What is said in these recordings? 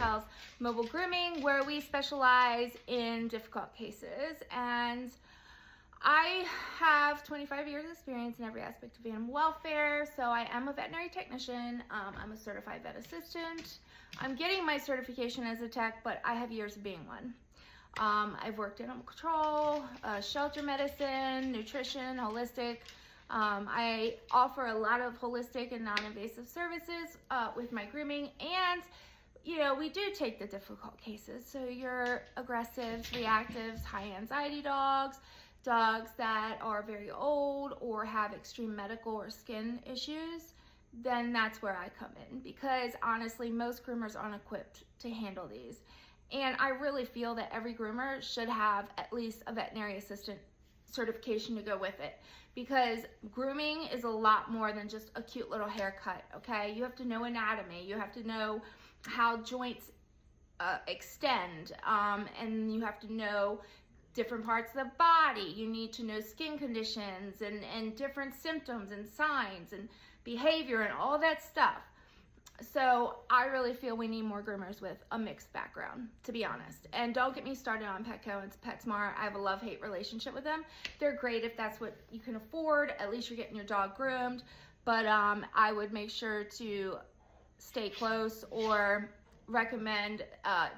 Hotels Mobile Grooming, where we specialize in difficult cases. And I have 25 years experience in every aspect of animal welfare, so I am a veterinary technician. I'm a certified vet assistant. I'm getting my certification as a tech, but I have years of being one. I've worked in animal control, shelter medicine, nutrition, holistic. I offer a lot of holistic and non-invasive services with my grooming, and you know, we do take the difficult cases. So your aggressives, reactives, high anxiety dogs, dogs that are very old or have extreme medical or skin issues, then that's where I come in, because honestly, most groomers aren't equipped to handle these. And I really feel that every groomer should have at least a veterinary assistant certification to go with it, because grooming is a lot more than just a cute little haircut, okay? You have to know anatomy, you have to know how joints extend, and you have to know different parts of the body. You need to know skin conditions and different symptoms and signs and behavior and all that stuff. So I really feel we need more groomers with a mixed background, to be honest. And don't get me started on Petco and PetSmart. I have a love-hate relationship with them. They're great if that's what you can afford. At least you're getting your dog groomed. But I would make sure to stay close or recommend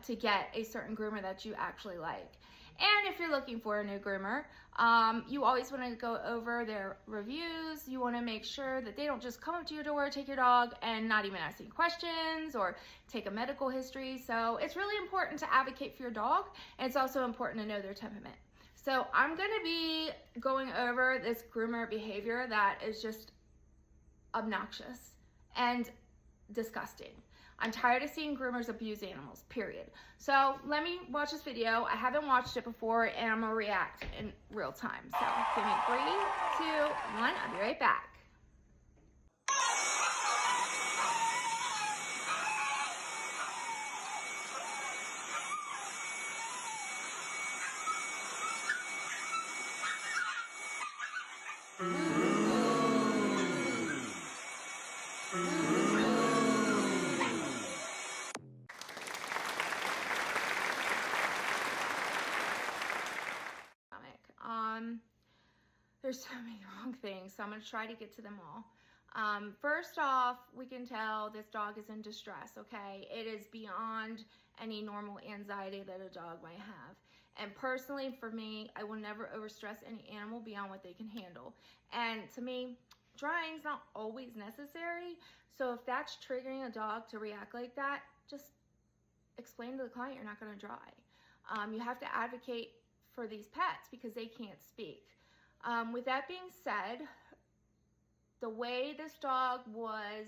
to get a certain groomer that you actually like. And if you're looking for a new groomer, you always want to go over their reviews. You want to make sure that they don't just come up to your door, take your dog, and not even ask any questions or take a medical history. So it's really important to advocate for your dog, and it's also important to know their temperament. So I'm going to be going over this groomer behavior that is just obnoxious and disgusting. I'm tired of seeing groomers abuse animals, period. So let me watch this video. I haven't watched it before, and I'm gonna react in real time. So give me 3, 2, 1, I'll be right back. There's so many wrong things, so I'm going to try to get to them all. First off, we can tell this dog is in distress, okay? It is beyond any normal anxiety that a dog might have. And personally, for me, I will never overstress any animal beyond what they can handle. And to me, drying is not always necessary. So if that's triggering a dog to react like that, just explain to the client you're not going to dry. You have to advocate for these pets because they can't speak. With that being said, the way this dog was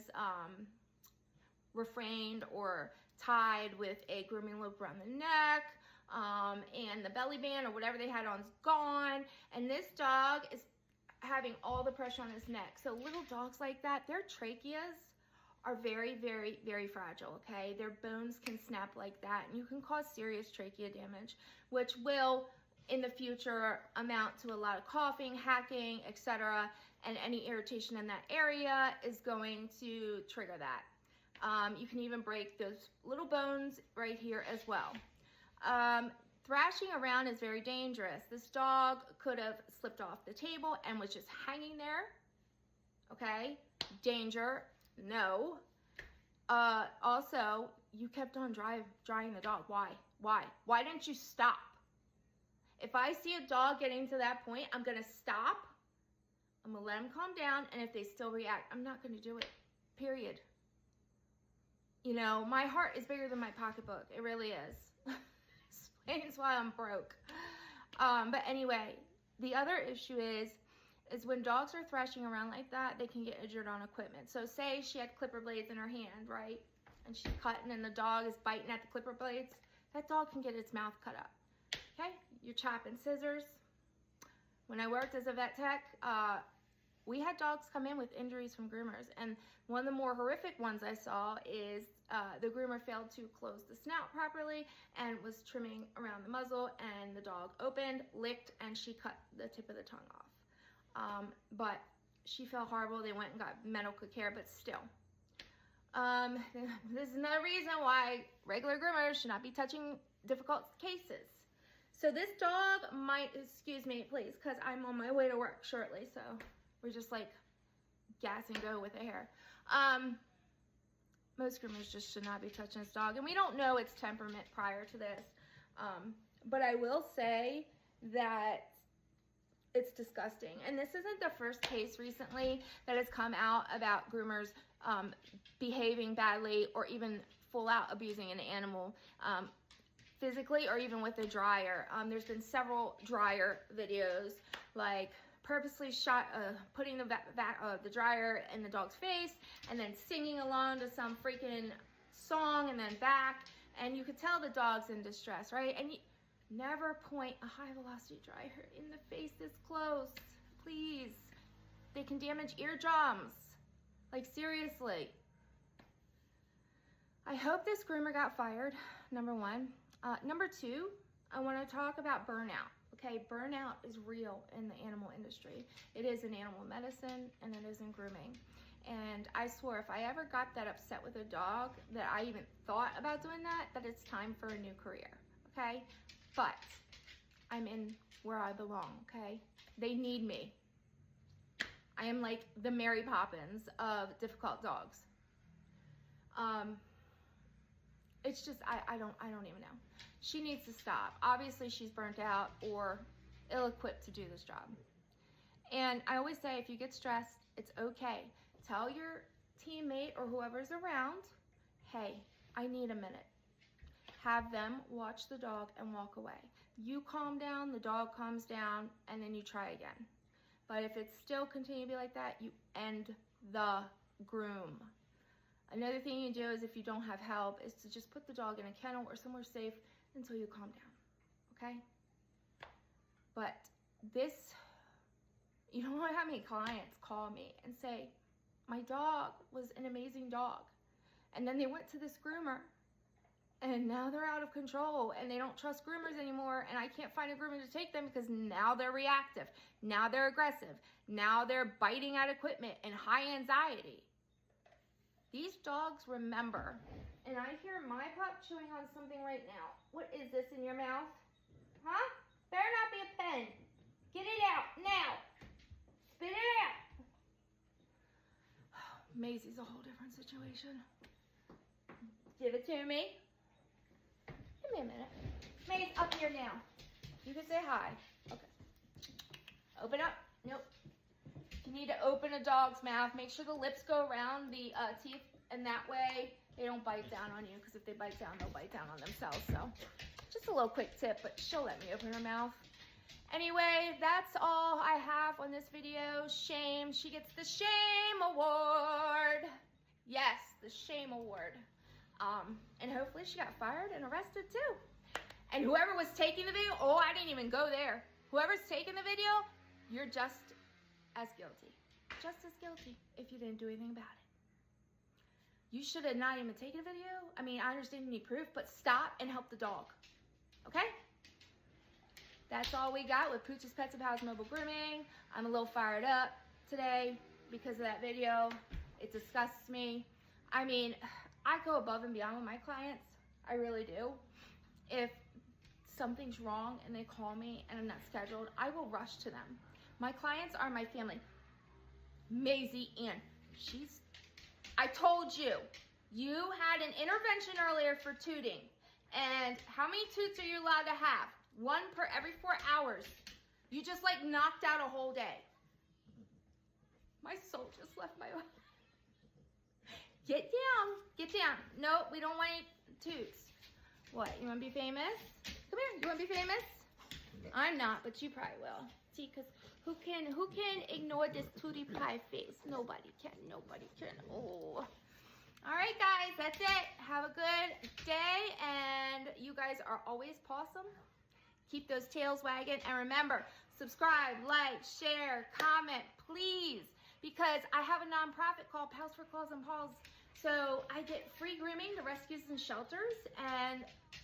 refrained or tied with a grooming loop around the neck, and the belly band or whatever they had on is gone, and this dog is having all the pressure on his neck. So little dogs like that, their tracheas are very, very, very fragile, okay? Their bones can snap like that, and you can cause serious trachea damage, which will in the future amount to a lot of coughing, hacking, etc. And any irritation in that area is going to trigger that. You can even break those little bones right here as well. Thrashing around is very dangerous. This dog could have slipped off the table and was just hanging there. Okay, danger, no. Also, you kept on drying the dog. Why didn't you stop? If I see a dog getting to that point, I'm gonna stop, I'm gonna let them calm down, and if they still react, I'm not gonna do it, period. You know, my heart is bigger than my pocketbook, it really is. Explains why I'm broke. But anyway, the other issue is when dogs are thrashing around like that, they can get injured on equipment. So say she had clipper blades in her hand, right? And she's cutting and the dog is biting at the clipper blades, that dog can get its mouth cut up. Okay, you're chopping scissors. When I worked as a vet tech, we had dogs come in with injuries from groomers, and one of the more horrific ones I saw is the groomer failed to close the snout properly and was trimming around the muzzle, and the dog opened, licked, and she cut the tip of the tongue off. But she felt horrible. They went and got medical care, but still. This is another reason why regular groomers should not be touching difficult cases. So this dog might, excuse me, please, because I'm on my way to work shortly. So we're just like gas and go with the hair. Most groomers just should not be touching this dog. And we don't know its temperament prior to this. But I will say that it's disgusting. And this isn't the first case recently that has come out about groomers behaving badly or even full out abusing an animal physically or even with a dryer. There's been several dryer videos, like purposely putting the dryer in the dog's face and then singing along to some freaking song and then back. And you could tell the dog's in distress, right? And never point a high velocity dryer in the face this close, please. They can damage eardrums. Like, seriously. I hope this groomer got fired, number one. Number two, I want to talk about burnout. Okay, burnout is real in the animal industry. It is in animal medicine and it is in grooming. And I swore if I ever got that upset with a dog that I even thought about doing that it's time for a new career, okay? But I'm in where I belong, okay? They need me. I am like the Mary Poppins of difficult dogs. It's just, I don't even know. She needs to stop. Obviously she's burnt out or ill-equipped to do this job. And I always say, if you get stressed, it's okay. Tell your teammate or whoever's around, hey, I need a minute. Have them watch the dog and walk away. You calm down, the dog calms down, and then you try again. But if it's still continue to be like that, you end the groom. Another thing you do is, if you don't have help, is to just put the dog in a kennel or somewhere safe until you calm down, okay? But this, you don't know how many clients call me and say, my dog was an amazing dog, and then they went to this groomer, and now they're out of control, and they don't trust groomers anymore, and I can't find a groomer to take them because now they're reactive, now they're aggressive, now they're biting at equipment and high anxiety. These dogs remember. And I hear my pup chewing on something right now. What is this in your mouth? Huh? Better not be a pen. Get it out now. Spit it out. Maisie's a whole different situation. Give it to me. Give me a minute. Maze, up here now. You can say hi. Okay. Open up. Nope. You need to open a dog's mouth. Make sure the lips go around the teeth, and that way they don't bite down on you, because if they bite down, they'll bite down on themselves. So just a little quick tip, but she'll let me open her mouth. Anyway, that's all I have on this video. Shame. She gets the shame award. Yes, the shame award. And hopefully she got fired and arrested too. And whoever was taking the video, oh, I didn't even go there. Whoever's taking the video, you're just as guilty. Just as guilty if you didn't do anything about it. You should have not even taken a video. I mean, I understand you need proof, but stop and help the dog. Okay? That's all we got with Pooches Pets and Pals Mobile Grooming. I'm a little fired up today because of that video. It disgusts me. I mean, I go above and beyond with my clients. I really do. If something's wrong and they call me and I'm not scheduled, I will rush to them. My clients are my family. Maisie Ann, I told you, you had an intervention earlier for tooting. And how many toots are you allowed to have? 1 per every 4 hours. You just like knocked out a whole day. My soul just left my body. Get down, get down. No, we don't want any toots. What, you want to be famous? Come here, you want to be famous? I'm not, but you probably will. See, because who can ignore this tootie pie face? Nobody can, nobody can. Oh. All right, guys, that's it. Have a good day, and you guys are always pawsome. Keep those tails wagging, and remember, subscribe, like, share, comment, please, because I have a nonprofit called Pals for Claws and Paws. So I get free grooming to rescues and shelters, and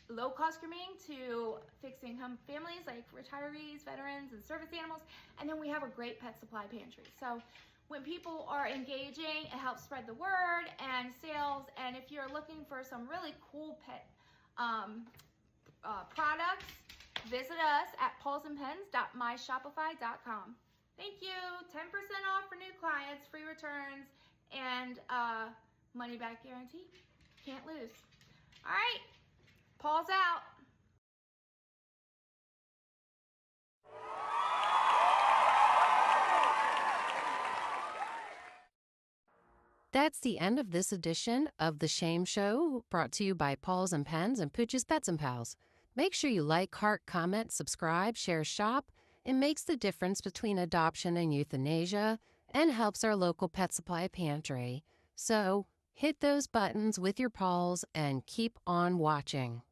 low-cost grooming to fixed-income families like retirees, veterans, and service animals. And then we have a great pet supply pantry. So when people are engaging, it helps spread the word and sales. And if you're looking for some really cool pet products, visit us at paulsandpens.myshopify.com. Thank you. 10% off for new clients, free returns, and money back guarantee. Can't lose. All right, Paul's out. That's the end of this edition of The Shame Show, brought to you by Paul's and Pens and Pooches Pets and Pals. Make sure you like, heart, comment, subscribe, share, shop. It makes the difference between adoption and euthanasia and helps our local pet supply pantry. So hit those buttons with your paws and keep on watching.